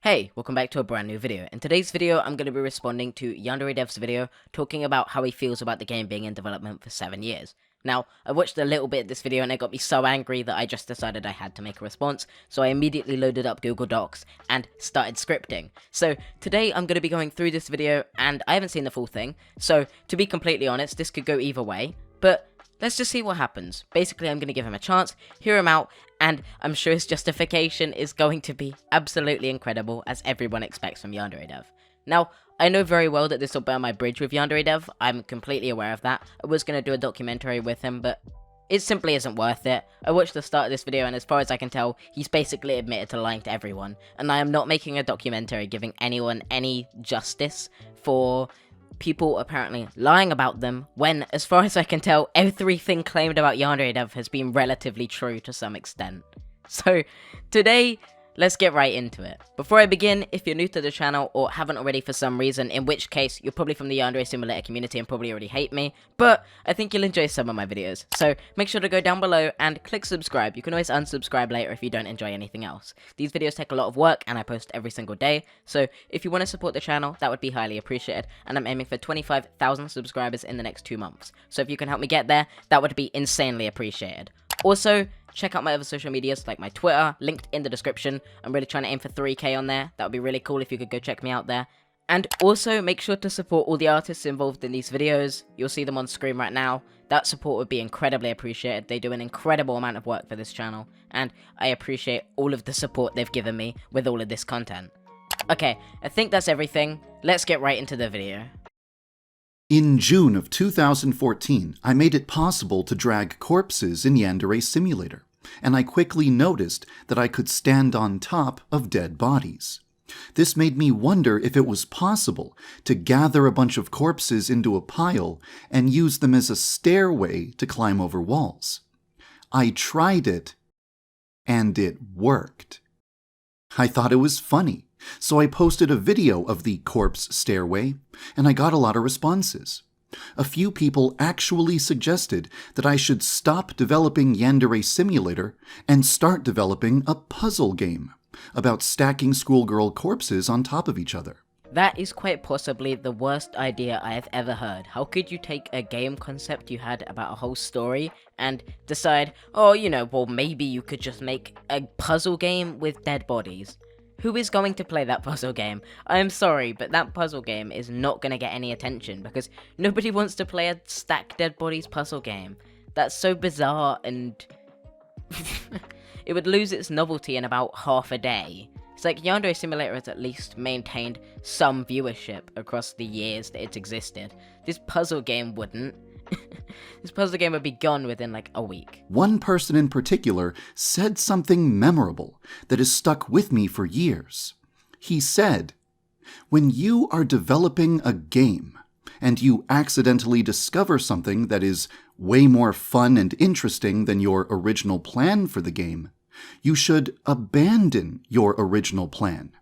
Hey, welcome back to a brand new video. In today's video, I'm going to be responding to YandereDev's video talking about how he feels about the game being in development for 7 years. Now, I watched a little bit of this video and it got me so angry that I just decided I had to make a response, so I immediately loaded up Google Docs and started scripting. So today I'm going to be going through this video and I haven't seen the full thing, so to be completely honest, this could go either way, but let's just see what happens. Basically, I'm going to give him a chance, hear him out, and I'm sure his justification is going to be absolutely incredible, as everyone expects from YandereDev. Now, I know very well that this will burn my bridge with YandereDev. I'm completely aware of that. I was going to do a documentary with him, but it simply isn't worth it. I watched the start of this video, and as far as I can tell, he's basically admitted to lying to everyone. And I am not making a documentary giving anyone any justice for people apparently lying about them, when, as far as I can tell, everything claimed about YandereDev has been relatively true to some extent. So, today, let's get right into it. Before I begin, if you're new to the channel or haven't already for some reason, in which case you're probably from the Yandere Simulator community and probably already hate me, but I think you'll enjoy some of my videos. So make sure to go down below and click subscribe. You can always unsubscribe later if you don't enjoy anything else. These videos take a lot of work and I post every single day, so if you want to support the channel, that would be highly appreciated, and I'm aiming for 25,000 subscribers in the next 2 months. So if you can help me get there, that would be insanely appreciated. Also, check out my other social medias, like my Twitter, linked in the description. I'm really trying to aim for 3K on there. That would be really cool if you could go check me out there. And also, make sure to support all the artists involved in these videos. You'll see them on screen right now. That support would be incredibly appreciated. They do an incredible amount of work for this channel, and I appreciate all of the support they've given me with all of this content. Okay, I think that's everything. Let's get right into the video. In June of 2014, I made it possible to drag corpses in Yandere Simulator, and I quickly noticed that I could stand on top of dead bodies. This made me wonder if it was possible to gather a bunch of corpses into a pile and use them as a stairway to climb over walls. I tried it, and it worked. I thought it was funny, so I posted a video of the corpse stairway, and I got a lot of responses. A few people actually suggested that I should stop developing Yandere Simulator and start developing a puzzle game about stacking schoolgirl corpses on top of each other. That is quite possibly the worst idea I have ever heard. How could you take a game concept you had about a whole story and decide, oh, well, maybe you could just make a puzzle game with dead bodies? Who is going to play that puzzle game? I'm sorry, but that puzzle game is not going to get any attention because nobody wants to play a stack dead bodies puzzle game. That's so bizarre, and it would lose its novelty in about half a day. It's like Yandere Simulator has at least maintained some viewership across the years that it's existed. This puzzle game wouldn't. This puzzle game would be gone within like a week. One person in particular said something memorable that has stuck with me for years. He said, "When you are developing a game and you accidentally discover something that is way more fun and interesting than your original plan for the game, you should abandon your original plan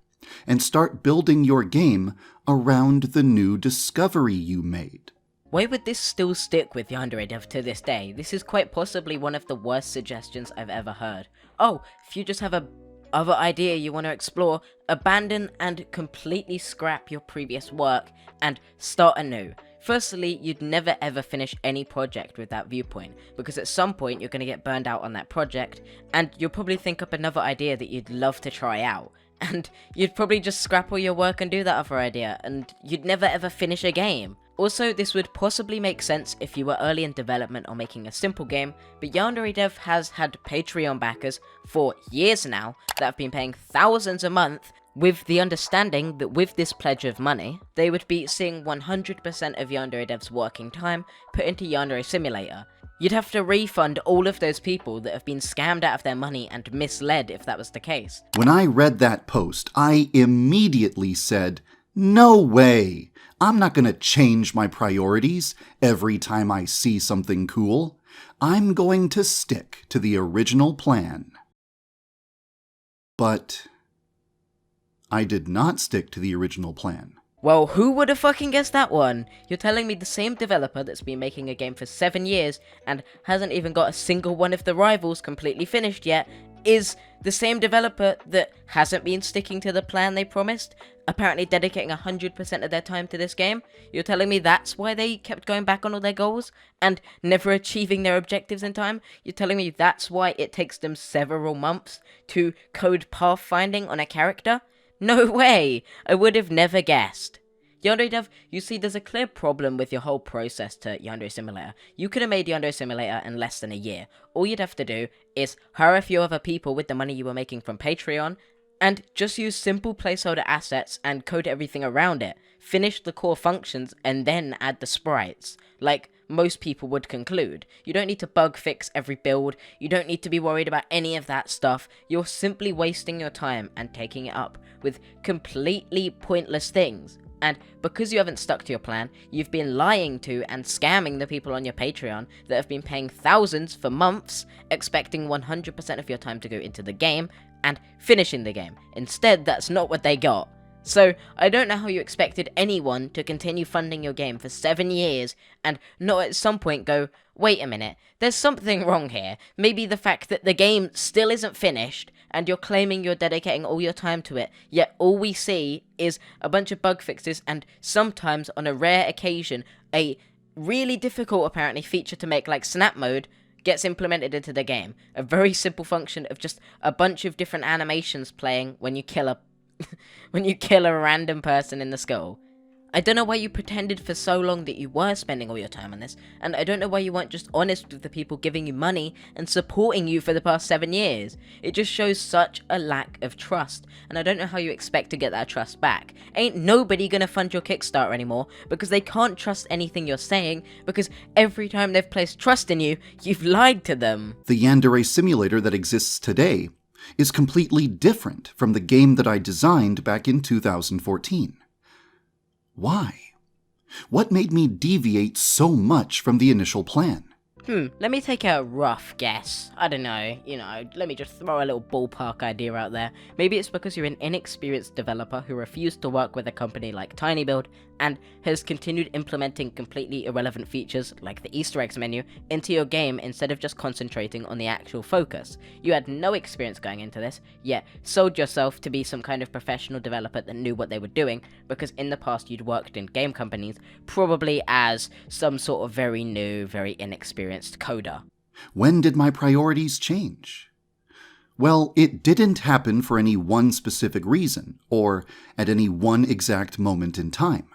and start building your game around the new discovery you made." Why would this still stick with YandereDev to this day? This is quite possibly one of the worst suggestions I've ever heard. Oh, if you just have a other idea you want to explore, abandon and completely scrap your previous work and start anew. Firstly, you'd never ever finish any project with that viewpoint, because at some point you're going to get burned out on that project, and you'll probably think up another idea that you'd love to try out. And you'd probably just scrap all your work and do that other idea, and you'd never ever finish a game. Also, this would possibly make sense if you were early in development or making a simple game, but YandereDev has had Patreon backers for years now that have been paying thousands a month, with the understanding that with this pledge of money, they would be seeing 100% of YandereDev's working time put into Yandere Simulator. You'd have to refund all of those people that have been scammed out of their money and misled if that was the case. When I read that post, I immediately said, "No way! I'm not going to change my priorities every time I see something cool. I'm going to stick to the original plan." But I did not stick to the original plan. Well, who would have fucking guessed that one? You're telling me the same developer that's been making a game for 7 years and hasn't even got a single one of the rivals completely finished yet is the same developer that hasn't been sticking to the plan they promised, apparently dedicating 100% of their time to this game. You're telling me that's why they kept going back on all their goals and never achieving their objectives in time? You're telling me that's why it takes them several months to code pathfinding on a character? No way! I would have never guessed. YandereDev, you see, there's a clear problem with your whole process to Yandere Simulator. You could have made Yandere Simulator in less than a year. All you'd have to do is hire a few other people with the money you were making from Patreon, and just use simple placeholder assets and code everything around it. Finish the core functions, and then add the sprites, like most people would conclude. You don't need to bug fix every build, you don't need to be worried about any of that stuff. You're simply wasting your time and taking it up with completely pointless things. And because you haven't stuck to your plan, you've been lying to and scamming the people on your Patreon that have been paying thousands for months, expecting 100% of your time to go into the game, and finishing the game. Instead, that's not what they got. So, I don't know how you expected anyone to continue funding your game for 7 years and not at some point go, wait a minute, there's something wrong here. Maybe the fact that the game still isn't finished and you're claiming you're dedicating all your time to it, yet all we see is a bunch of bug fixes and sometimes, on a rare occasion, a really difficult, apparently, feature to make like snap mode gets implemented into the game. A very simple function of just a bunch of different animations playing when you kill a when you kill a random person in the skull. I don't know why you pretended for so long that you were spending all your time on this, and I don't know why you weren't just honest with the people giving you money and supporting you for the past 7 years. It just shows such a lack of trust, and I don't know how you expect to get that trust back. Ain't nobody gonna fund your Kickstarter anymore, because they can't trust anything you're saying, because every time they've placed trust in you, you've lied to them. The Yandere Simulator that exists today is completely different from the game that I designed back in 2014. Why? What made me deviate so much from the initial plan? Let me take a rough guess. I don't know, let me just throw a little ballpark idea out there. Maybe it's because you're an inexperienced developer who refused to work with a company like TinyBuild and has continued implementing completely irrelevant features like the Easter eggs menu into your game instead of just concentrating on the actual focus. You had no experience going into this, yet sold yourself to be some kind of professional developer that knew what they were doing because in the past you'd worked in game companies, probably as some sort of very new, very inexperienced coder. When did my priorities change? Well, it didn't happen for any one specific reason, or at any one exact moment in time.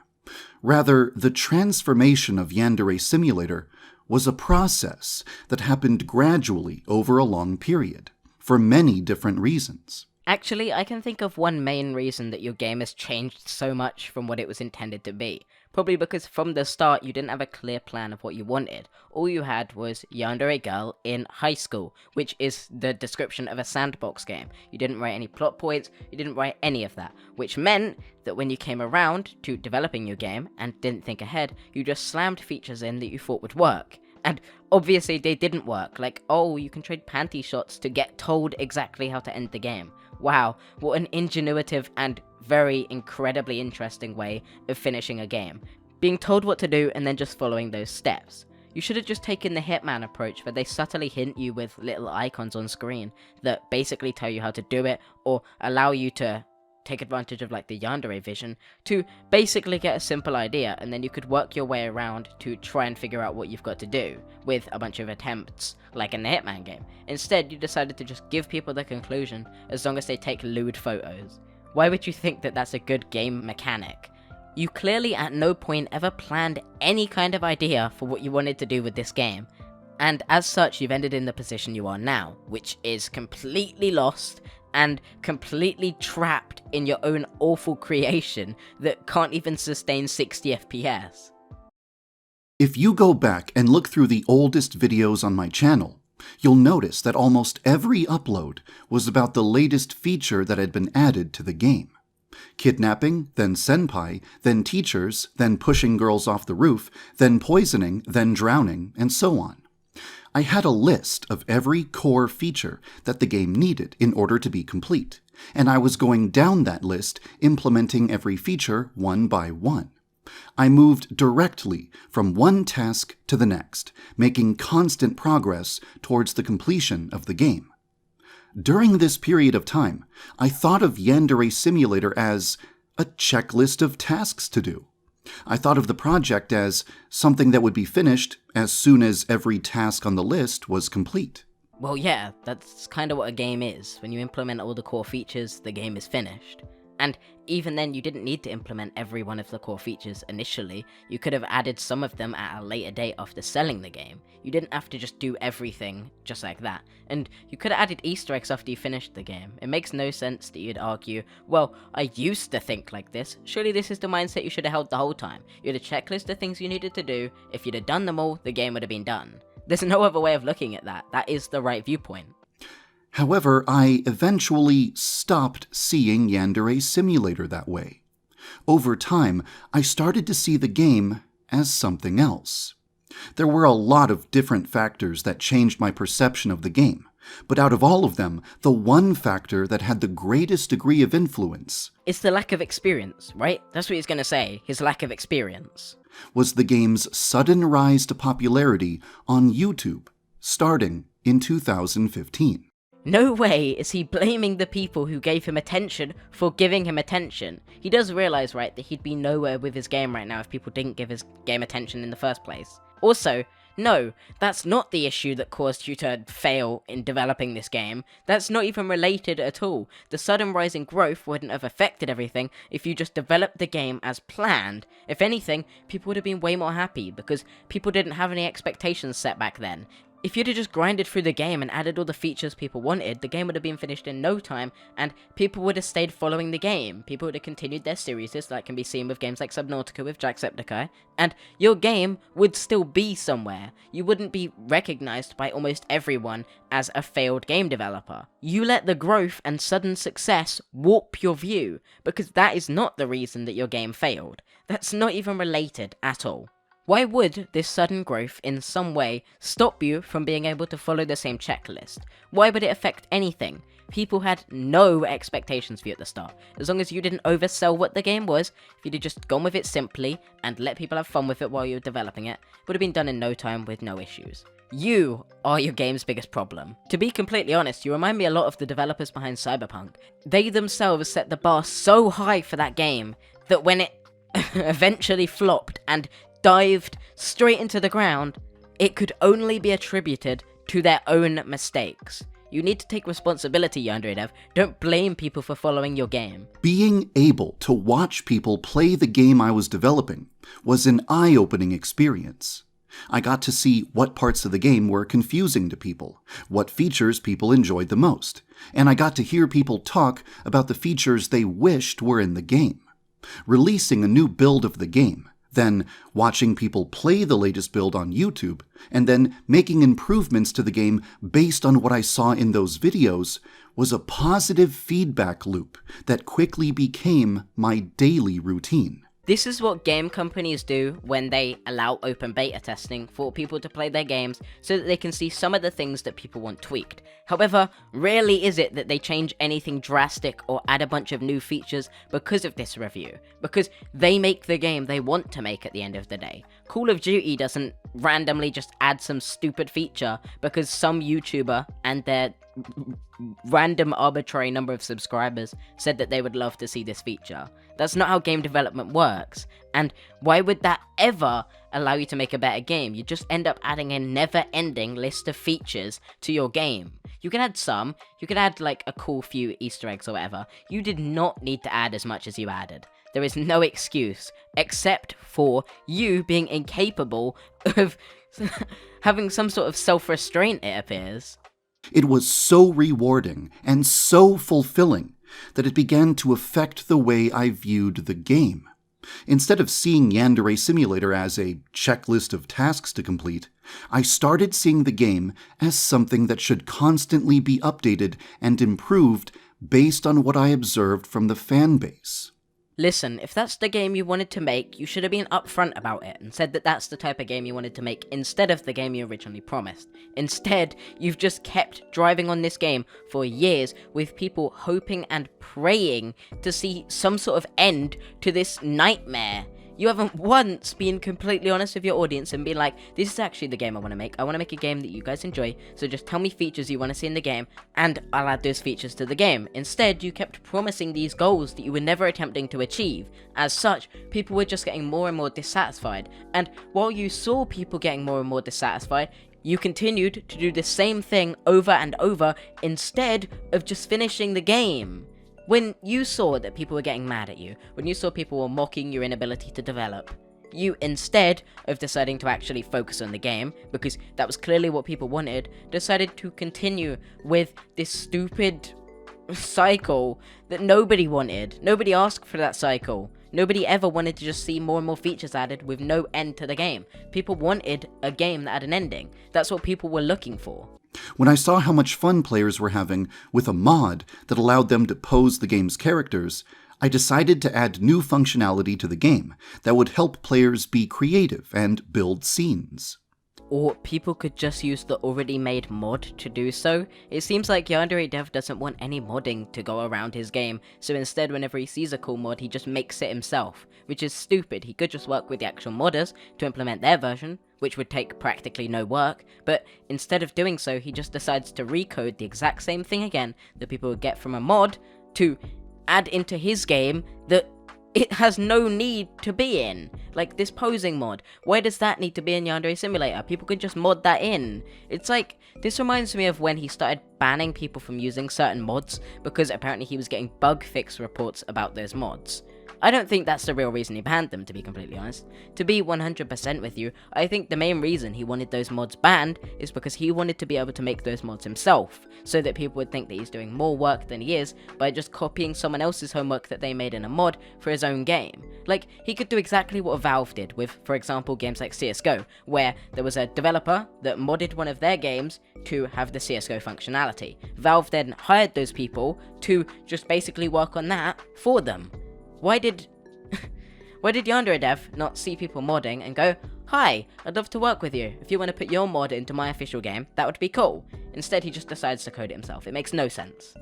Rather, the transformation of Yandere Simulator was a process that happened gradually over a long period, for many different reasons. Actually, I can think of one main reason that your game has changed so much from what it was intended to be. Probably because from the start you didn't have a clear plan of what you wanted. All you had was Yandere Girl in high school, which is the description of a sandbox game. You didn't write any plot points, you didn't write any of that, which meant that when you came around to developing your game and didn't think ahead, you just slammed features in that you thought would work. And obviously they didn't work, like, oh, you can trade panty shots to get told exactly how to end the game. Wow, what an ingenuitive and very incredibly interesting way of finishing a game. Being told what to do and then just following those steps. You should have just taken the Hitman approach where they subtly hint you with little icons on screen that basically tell you how to do it or allow you to take advantage of like the Yandere vision to basically get a simple idea, and then you could work your way around to try and figure out what you've got to do with a bunch of attempts like in the Hitman game. Instead, you decided to just give people the conclusion as long as they take lewd photos. Why would you think that that's a good game mechanic? You clearly at no point ever planned any kind of idea for what you wanted to do with this game, and as such you've ended in the position you are now, which is completely lost and completely trapped in your own awful creation that can't even sustain 60 FPS. If you go back and look through the oldest videos on my channel, you'll notice that almost every upload was about the latest feature that had been added to the game. Kidnapping, then senpai, then teachers, then pushing girls off the roof, then poisoning, then drowning, and so on. I had a list of every core feature that the game needed in order to be complete, and I was going down that list, implementing every feature one by one. I moved directly from one task to the next, making constant progress towards the completion of the game. During this period of time, I thought of Yandere Simulator as a checklist of tasks to do. I thought of the project as something that would be finished as soon as every task on the list was complete. Well, yeah, that's kind of what a game is. When you implement all the core features, the game is finished. And even then, you didn't need to implement every one of the core features initially. You could have added some of them at a later date after selling the game. You didn't have to just do everything just like that. And you could have added Easter eggs after you finished the game. It makes no sense that you'd argue, well, I used to think like this. Surely this is the mindset you should have held the whole time. You had a checklist of things you needed to do. If you'd have done them all, the game would have been done. There's no other way of looking at that. That is the right viewpoint. However, I eventually stopped seeing Yandere Simulator that way. Over time, I started to see the game as something else. There were a lot of different factors that changed my perception of the game, but out of all of them, the one factor that had the greatest degree of influence It's the lack of experience, right? That's what he's gonna say, his lack of experience. was the game's sudden rise to popularity on YouTube, starting in 2015. No way is he blaming the people who gave him attention for giving him attention. He does realize, right, that he'd be nowhere with his game right now if people didn't give his game attention in the first place. Also, no, that's not the issue that caused you to fail in developing this game. That's not even related at all. The sudden rise in growth wouldn't have affected everything if you just developed the game as planned. If anything, people would have been way more happy because people didn't have any expectations set back then. If you'd have just grinded through the game and added all the features people wanted, the game would have been finished in no time, and people would have stayed following the game. People would have continued their series, like can be seen with games like Subnautica with Jacksepticeye, and your game would still be somewhere. You wouldn't be recognized by almost everyone as a failed game developer. You let the growth and sudden success warp your view, because that is not the reason that your game failed. That's not even related at all. Why would this sudden growth in some way stop you from being able to follow the same checklist? Why would it affect anything? People had no expectations for you at the start. As long as you didn't oversell what the game was, if you'd have just gone with it simply and let people have fun with it while you were developing it, it would have been done in no time with no issues. You are your game's biggest problem. To be completely honest, you remind me a lot of the developers behind Cyberpunk. They themselves set the bar so high for that game that when it eventually flopped and dived straight into the ground, it could only be attributed to their own mistakes. You need to take responsibility, YandereDev. Don't blame people for following your game. Being able to watch people play the game I was developing was an eye-opening experience. I got to see what parts of the game were confusing to people, what features people enjoyed the most, and I got to hear people talk about the features they wished were in the game. Releasing a new build of the game, then watching people play the latest build on YouTube, and then making improvements to the game based on what I saw in those videos was a positive feedback loop that quickly became my daily routine. This is what game companies do when they allow open beta testing for people to play their games so that they can see some of the things that people want tweaked. However, rarely is it that they change anything drastic or add a bunch of new features because of this review, because they make the game they want to make at the end of the day. Call of Duty doesn't randomly just add some stupid feature because some YouTuber and their random arbitrary number of subscribers said that they would love to see this feature. That's not how game development works, and why would that ever allow you to make a better game? You just end up adding a never-ending list of features to your game. You can add some, you could add like a cool few Easter eggs or whatever. You did not need to add as much as you added. There is no excuse, except for you being incapable of having some sort of self-restraint, it appears. It was so rewarding and so fulfilling that it began to affect the way I viewed the game. Instead of seeing Yandere Simulator as a checklist of tasks to complete, I started seeing the game as something that should constantly be updated and improved based on what I observed from the fan base. Listen, if that's the game you wanted to make, you should have been upfront about it and said that that's the type of game you wanted to make instead of the game you originally promised. Instead, you've just kept driving on this game for years with people hoping and praying to see some sort of end to this nightmare. You haven't once been completely honest with your audience and been like, this is actually the game I want to make. I want to make a game that you guys enjoy, so just tell me features you want to see in the game, and I'll add those features to the game. Instead, you kept promising these goals that you were never attempting to achieve. As such, people were just getting more and more dissatisfied, and while you saw people getting more and more dissatisfied, you continued to do the same thing over and over instead of just finishing the game. When you saw that people were getting mad at you, when you saw people were mocking your inability to develop, you, instead of deciding to actually focus on the game, because that was clearly what people wanted, decided to continue with this stupid cycle that nobody wanted. Nobody asked for that cycle. Nobody ever wanted to just see more and more features added with no end to the game. People wanted a game that had an ending. That's what people were looking for. When I saw how much fun players were having with a mod that allowed them to pose the game's characters, I decided to add new functionality to the game that would help players be creative and build scenes. Or people could just use the already made mod to do so. It seems like YandereDev doesn't want any modding to go around his game, so instead whenever he sees a cool mod he just makes it himself, which is stupid. He could just work with the actual modders to implement their version, which would take practically no work, but instead of doing so he just decides to recode the exact same thing again that people would get from a mod to add into his game that it has no need to be in. Like this posing mod, why does that need to be in Yandere Simulator? People could just mod that in. It's like, this reminds me of when he started banning people from using certain mods because apparently he was getting bug fix reports about those mods. I don't think that's the real reason he banned them, to be completely honest. To be 100% with you, I think the main reason he wanted those mods banned is because he wanted to be able to make those mods himself, so that people would think that he's doing more work than he is by just copying someone else's homework that they made in a mod for his own game. Like, he could do exactly what Valve did with, for example, games like CSGO, where there was a developer that modded one of their games to have the CSGO functionality. Valve then hired those people to just basically work on that for them. Why did YandereDev not see people modding and go, hi, I'd love to work with you. If you want to put your mod into my official game, that would be cool. Instead, he just decides to code it himself. It makes no sense.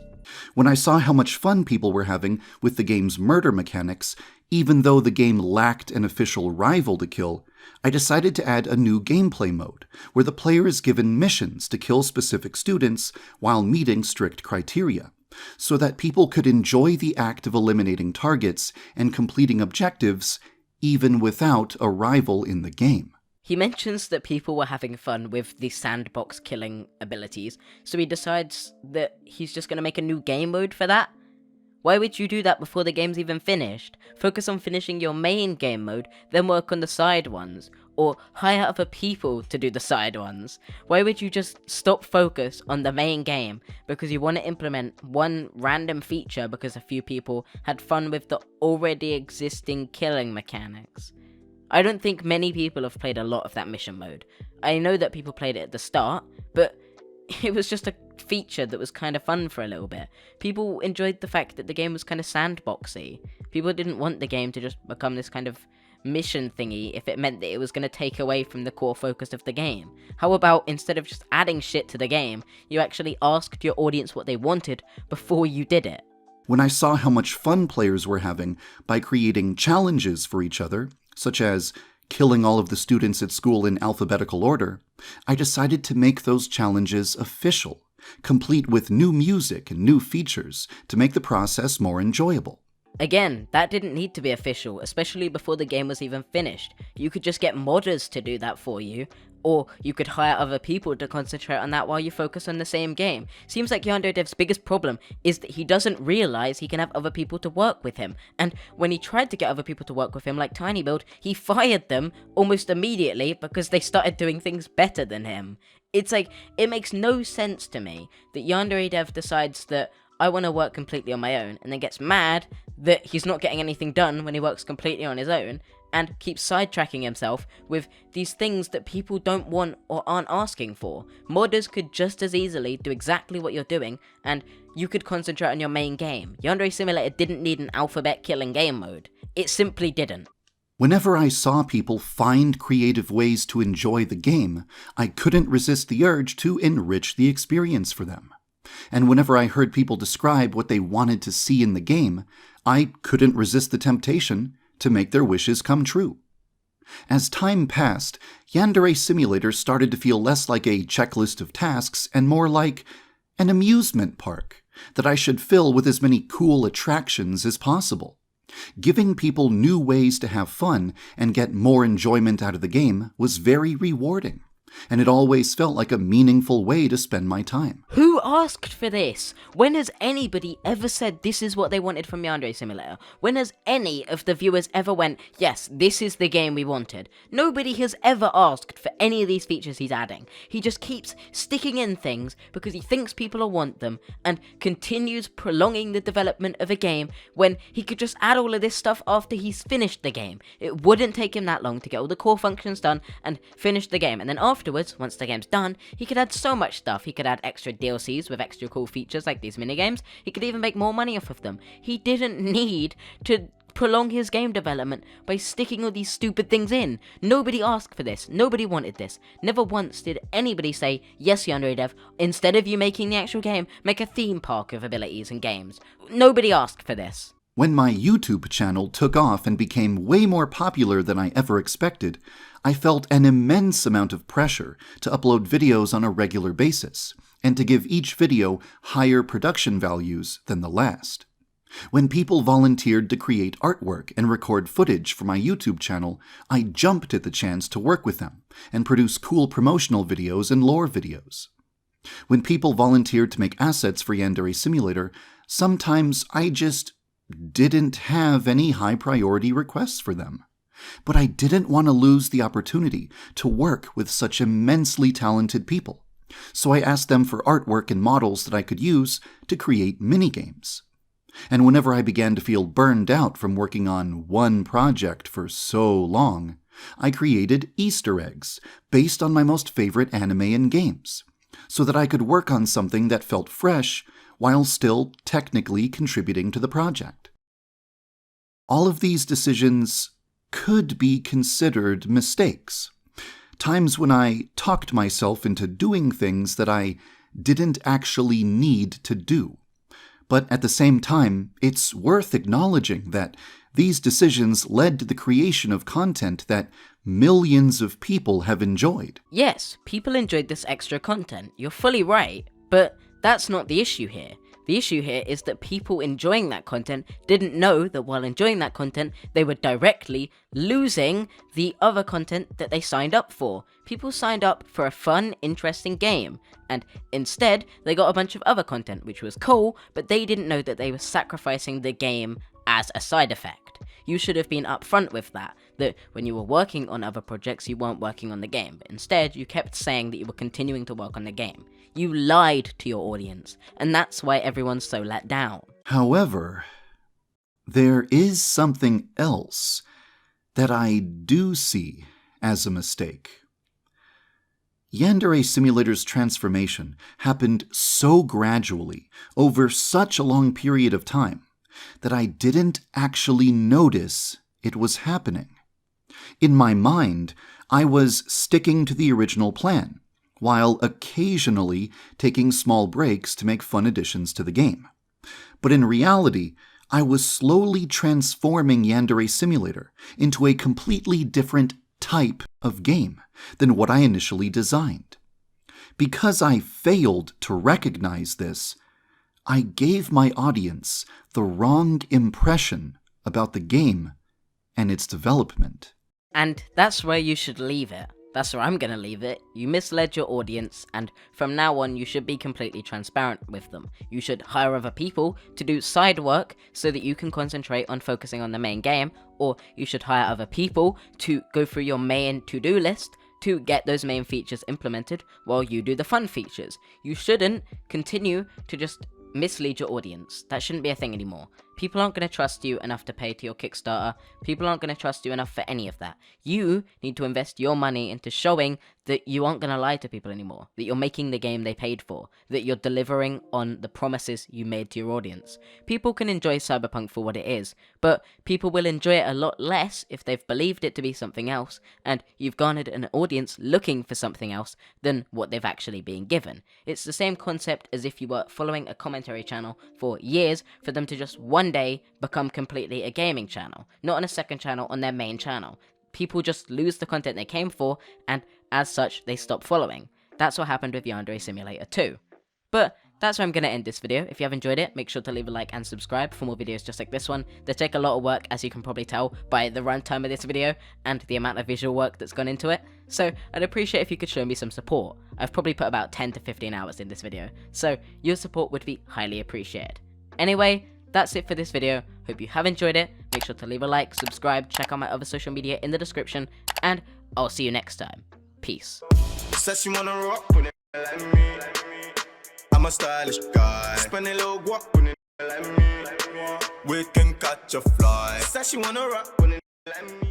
When I saw how much fun people were having with the game's murder mechanics, even though the game lacked an official rival to kill, I decided to add a new gameplay mode, where the player is given missions to kill specific students while meeting strict criteria, so that people could enjoy the act of eliminating targets and completing objectives even without a rival in the game. He mentions that people were having fun with the sandbox killing abilities, so he decides that he's just going to make a new game mode for that. Why would you do that before the game's even finished? Focus on finishing your main game mode, then work on the side ones, or hire other people to do the side ones. Why would you just stop focus on the main game because you want to implement one random feature because a few people had fun with the already existing killing mechanics? I don't think many people have played a lot of that mission mode. I know that people played it at the start, but it was just a feature that was kind of fun for a little bit. People enjoyed the fact that the game was kind of sandboxy. People didn't want the game to just become this kind of mission thingy if it meant that it was going to take away from the core focus of the game. How about instead of just adding shit to the game, you actually asked your audience what they wanted before you did it? When I saw how much fun players were having by creating challenges for each other, such as killing all of the students at school in alphabetical order, I decided to make those challenges official, complete with new music and new features to make the process more enjoyable. Again, that didn't need to be official, especially before the game was even finished. You could just get modders to do that for you, or you could hire other people to concentrate on that while you focus on the same game. Seems like YandereDev's biggest problem is that he doesn't realize he can have other people to work with him, and when he tried to get other people to work with him like TinyBuild, he fired them almost immediately because they started doing things better than him. It's like, it makes no sense to me that YandereDev decides that I want to work completely on my own, and then gets mad that he's not getting anything done when he works completely on his own, and keeps sidetracking himself with these things that people don't want or aren't asking for. Modders could just as easily do exactly what you're doing, and you could concentrate on your main game. Yandere Simulator didn't need an alphabet killing game mode. It simply didn't. Whenever I saw people find creative ways to enjoy the game, I couldn't resist the urge to enrich the experience for them. And whenever I heard people describe what they wanted to see in the game, I couldn't resist the temptation to make their wishes come true. As time passed, Yandere Simulator started to feel less like a checklist of tasks and more like an amusement park that I should fill with as many cool attractions as possible. Giving people new ways to have fun and get more enjoyment out of the game was very rewarding, and it always felt like a meaningful way to spend my time. Who asked for this? When has anybody ever said this is what they wanted from Yandere Simulator? When has any of the viewers ever went, yes, this is the game we wanted? Nobody has ever asked for any of these features he's adding. He just keeps sticking in things because he thinks people will want them and continues prolonging the development of a game when he could just add all of this stuff after he's finished the game. It wouldn't take him that long to get all the core functions done and finish the game, and then afterwards, once the game's done, he could add so much stuff. He could add extra DLCs with extra cool features like these minigames. He could even make more money off of them. He didn't need to prolong his game development by sticking all these stupid things in. Nobody asked for this. Nobody wanted this. Never once did anybody say, yes, YandereDev, instead of you making the actual game, make a theme park of abilities and games. Nobody asked for this. When my YouTube channel took off and became way more popular than I ever expected, I felt an immense amount of pressure to upload videos on a regular basis, and to give each video higher production values than the last. When people volunteered to create artwork and record footage for my YouTube channel, I jumped at the chance to work with them and produce cool promotional videos and lore videos. When people volunteered to make assets for Yandere Simulator, sometimes I just didn't have any high-priority requests for them. But I didn't want to lose the opportunity to work with such immensely talented people, so I asked them for artwork and models that I could use to create minigames. And whenever I began to feel burned out from working on one project for so long, I created Easter eggs based on my most favorite anime and games, so that I could work on something that felt fresh while still technically contributing to the project. All of these decisions could be considered mistakes. Times when I talked myself into doing things that I didn't actually need to do. But at the same time, it's worth acknowledging that these decisions led to the creation of content that millions of people have enjoyed. Yes, people enjoyed this extra content. You're fully right, but that's not the issue here. The issue here is that people enjoying that content didn't know that while enjoying that content, they were directly losing the other content that they signed up for. People signed up for a fun, interesting game, and instead, they got a bunch of other content, which was cool, but they didn't know that they were sacrificing the game as a side effect. You should have been upfront with that when you were working on other projects, you weren't working on the game, but instead, you kept saying that you were continuing to work on the game. You lied to your audience, and that's why everyone's so let down. However, there is something else that I do see as a mistake. Yandere Simulator's transformation happened so gradually, over such a long period of time, that I didn't actually notice it was happening. In my mind, I was sticking to the original plan, while occasionally taking small breaks to make fun additions to the game. But in reality, I was slowly transforming Yandere Simulator into a completely different type of game than what I initially designed. Because I failed to recognize this, I gave my audience the wrong impression about the game and its development. And that's where you should leave it. That's where I'm gonna leave it. You misled your audience, and from now on, you should be completely transparent with them. You should hire other people to do side work so that you can concentrate on focusing on the main game, or you should hire other people to go through your main to-do list to get those main features implemented while you do the fun features. You shouldn't continue to just mislead your audience. That shouldn't be a thing anymore. People aren't going to trust you enough to pay to your Kickstarter. People aren't going to trust you enough for any of that. You need to invest your money into showing that you aren't going to lie to people anymore, that you're making the game they paid for, that you're delivering on the promises you made to your audience. People can enjoy Cyberpunk for what it is, but people will enjoy it a lot less if they've believed it to be something else, and you've garnered an audience looking for something else than what they've actually been given. It's the same concept as if you were following a commentary channel for years for them to just one one day become completely a gaming channel, not on a second channel, on their main channel. People just lose the content they came for, and as such, they stop following. That's what happened with Yandere Simulator 2. But that's where I'm going to end this video. If you have enjoyed it, make sure to leave a like and subscribe for more videos just like this one. They take a lot of work, as you can probably tell by the runtime of this video and the amount of visual work that's gone into it. So I'd appreciate if you could show me some support. I've probably put about 10 to 15 hours in this video, so your support would be highly appreciated. Anyway, that's it for this video. Hope you have enjoyed it. Make sure to leave a like, subscribe, check out my other social media in the description, and I'll see you next time. Peace. Says she wanna rock with it like me. I'm a stylish guy. Spend a little guap with it like me. We can catch a fly. Says she wanna rock with it like me.